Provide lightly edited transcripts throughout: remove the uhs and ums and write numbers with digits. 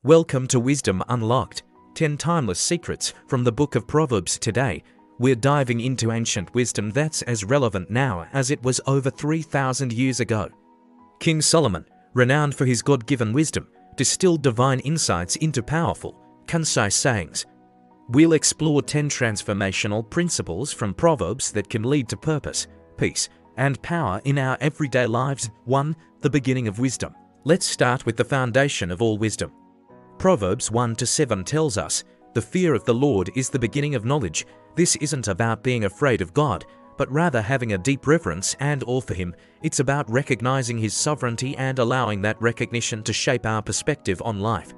Welcome to Wisdom Unlocked, 10 timeless secrets from the Book of Proverbs. Today, we're diving into ancient wisdom that's as relevant now as it was over 3,000 years ago. King Solomon, renowned for his God-given wisdom, distilled divine insights into powerful, concise sayings. We'll explore 10 transformational principles from Proverbs that can lead to purpose, peace, and power in our everyday lives. 1. The beginning of wisdom. Let's start with the foundation of all wisdom. Proverbs 1-7 tells us, "The fear of the Lord is the beginning of knowledge." This isn't about being afraid of God, but rather having a deep reverence and awe for Him. It's about recognizing His sovereignty and allowing that recognition to shape our perspective on life.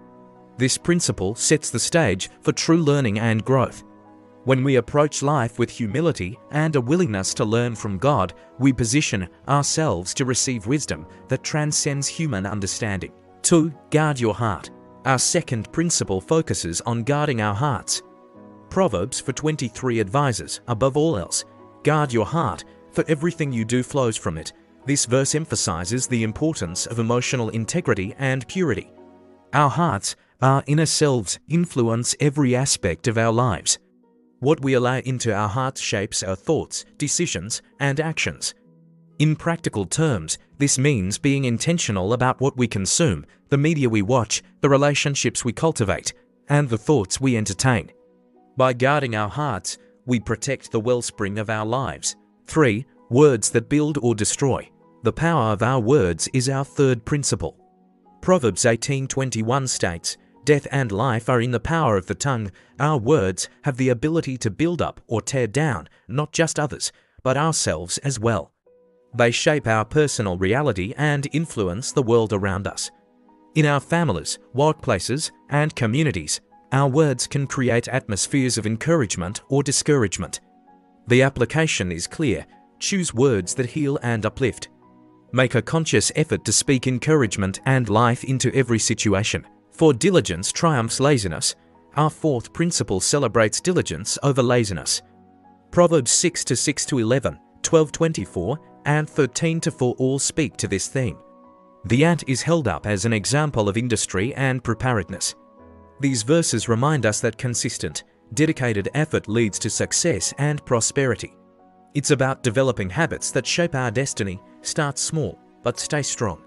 This principle sets the stage for true learning and growth. When we approach life with humility and a willingness to learn from God, we position ourselves to receive wisdom that transcends human understanding. 2. Guard your heart. Our second principle focuses on guarding our hearts. Proverbs 4:23 advises, above all else, guard your heart, for everything you do flows from it. This verse emphasizes the importance of emotional integrity and purity. Our hearts, our inner selves, influence every aspect of our lives. What we allow into our hearts shapes our thoughts, decisions, and actions. In practical terms, this means being intentional about what we consume, the media we watch, the relationships we cultivate, and the thoughts we entertain. By guarding our hearts, we protect the wellspring of our lives. 3. Words that build or destroy. The power of our words is our third principle. Proverbs 18:21 states, "Death and life are in the power of the tongue." Our words have the ability to build up or tear down, not just others, but ourselves as well. They shape our personal reality and influence the world around us. In our families, workplaces, and communities, our words can create atmospheres of encouragement or discouragement. The application is clear. Choose words that heal and uplift. Make a conscious effort to speak encouragement and life into every situation. For diligence triumphs laziness. Our fourth principle celebrates diligence over laziness. Proverbs 6-6-11, 12:24, and 13-4 all speak to this theme. The ant is held up as an example of industry and preparedness. These verses remind us that consistent, dedicated effort leads to success and prosperity. It's about developing habits that shape our destiny. Start small, but stay strong.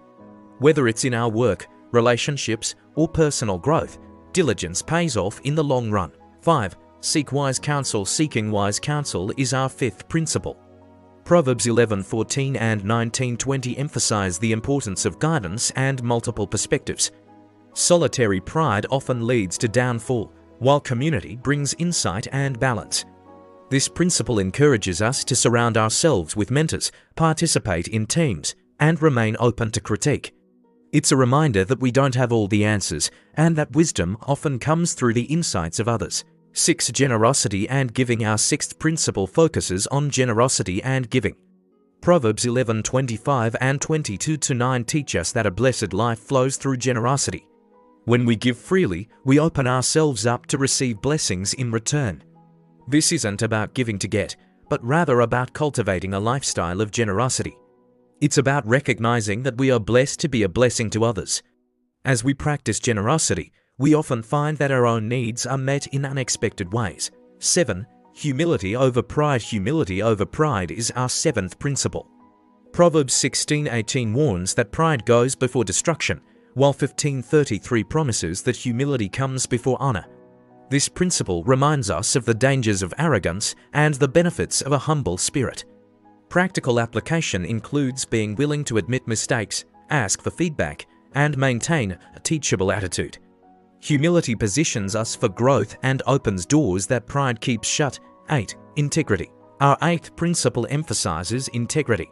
Whether it's in our work, relationships, or personal growth, diligence pays off in the long run. 5. Seek wise counsel. Seeking wise counsel is our fifth principle. Proverbs 11:14 and 19:20 emphasize the importance of guidance and multiple perspectives. Solitary pride often leads to downfall, while community brings insight and balance. This principle encourages us to surround ourselves with mentors, participate in teams, and remain open to critique. It's a reminder that we don't have all the answers, and that wisdom often comes through the insights of others. 6. Generosity and giving. Our sixth principle focuses on generosity and giving. Proverbs 11:25 and 22-9 teach us that a blessed life flows through generosity. When we give freely, we open ourselves up to receive blessings in return. This isn't about giving to get, but rather about cultivating a lifestyle of generosity. It's about recognizing that we are blessed to be a blessing to others. As we practice generosity, we often find that our own needs are met in unexpected ways. 7. Humility over pride. Humility over pride is our seventh principle. Proverbs 16:18 warns that pride goes before destruction, while 15:33 promises that humility comes before honor. This principle reminds us of the dangers of arrogance and the benefits of a humble spirit. Practical application includes being willing to admit mistakes, ask for feedback, and maintain a teachable attitude. Humility positions us for growth and opens doors that pride keeps shut. 8. Integrity. Our eighth principle emphasizes integrity.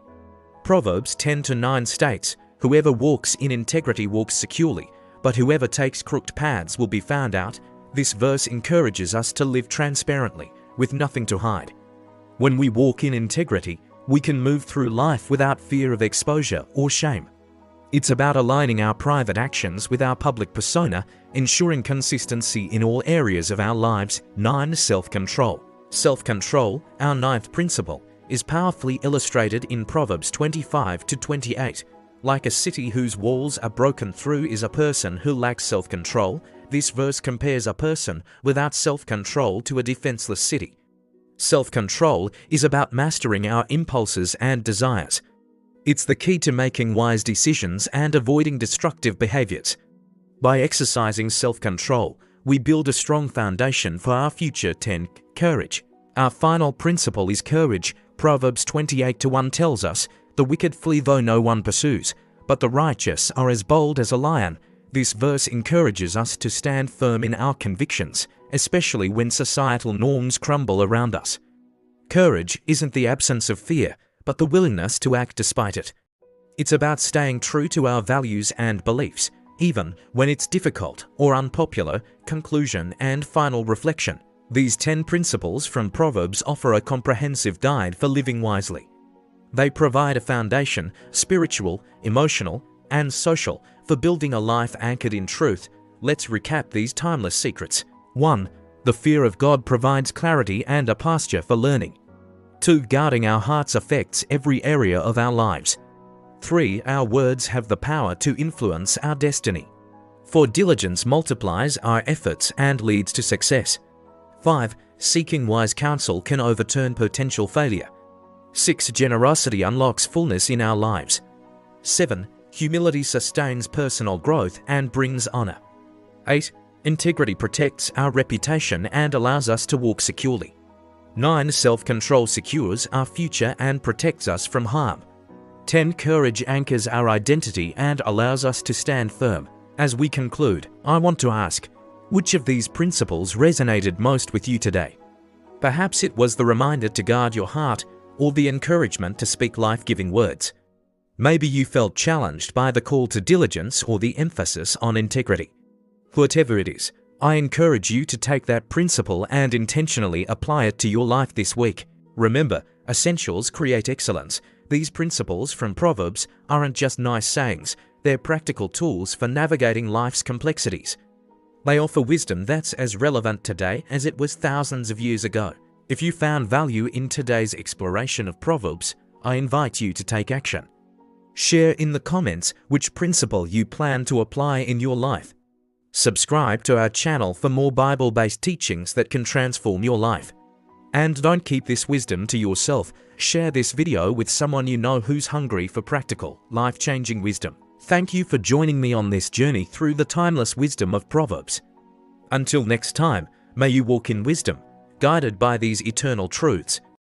Proverbs 10-9 states, "Whoever walks in integrity walks securely, but whoever takes crooked paths will be found out." This verse encourages us to live transparently, with nothing to hide. When we walk in integrity, we can move through life without fear of exposure or shame. It's about aligning our private actions with our public persona, ensuring consistency in all areas of our lives. 9. Self-control. Self-control, our ninth principle, is powerfully illustrated in Proverbs 25-28. Like a city whose walls are broken through is a person who lacks self-control, this verse compares a person without self-control to a defenseless city. Self-control is about mastering our impulses and desires. It's the key to making wise decisions and avoiding destructive behaviors. By exercising self-control, we build a strong foundation for our future. 10. Courage. Our final principle is courage. Proverbs 28:1 tells us, "The wicked flee though no one pursues, but the righteous are as bold as a lion." This verse encourages us to stand firm in our convictions, especially when societal norms crumble around us. Courage isn't the absence of fear, but the willingness to act despite it. It's about staying true to our values and beliefs, even when it's difficult or unpopular. Conclusion and final reflection. These 10 principles from Proverbs offer a comprehensive guide for living wisely. They provide a foundation, spiritual, emotional, and social, for building a life anchored in truth. Let's recap these timeless secrets. 1. The fear of God provides clarity and a pasture for learning. 2. Guarding our hearts affects every area of our lives. 3. Our words have the power to influence our destiny. 4. Diligence multiplies our efforts and leads to success. 5. Seeking wise counsel can overturn potential failure. 6. Generosity unlocks fullness in our lives. 7. Humility sustains personal growth and brings honor. 8. Integrity protects our reputation and allows us to walk securely. 9. Self-control secures our future and protects us from harm. 10. Courage anchors our identity and allows us to stand firm. As we conclude, I want to ask, which of these principles resonated most with you today? Perhaps it was the reminder to guard your heart or the encouragement to speak life-giving words. Maybe you felt challenged by the call to diligence or the emphasis on integrity. Whatever it is, I encourage you to take that principle and intentionally apply it to your life this week. Remember, essentials create excellence. These principles from Proverbs aren't just nice sayings, they're practical tools for navigating life's complexities. They offer wisdom that's as relevant today as it was thousands of years ago. If you found value in today's exploration of Proverbs, I invite you to take action. Share in the comments which principle you plan to apply in your life. Subscribe to our channel for more Bible-based teachings that can transform your life. And don't keep this wisdom to yourself. Share this video with someone you know who's hungry for practical, life-changing wisdom. Thank you for joining me on this journey through the timeless wisdom of Proverbs. Until next time, may you walk in wisdom, guided by these eternal truths.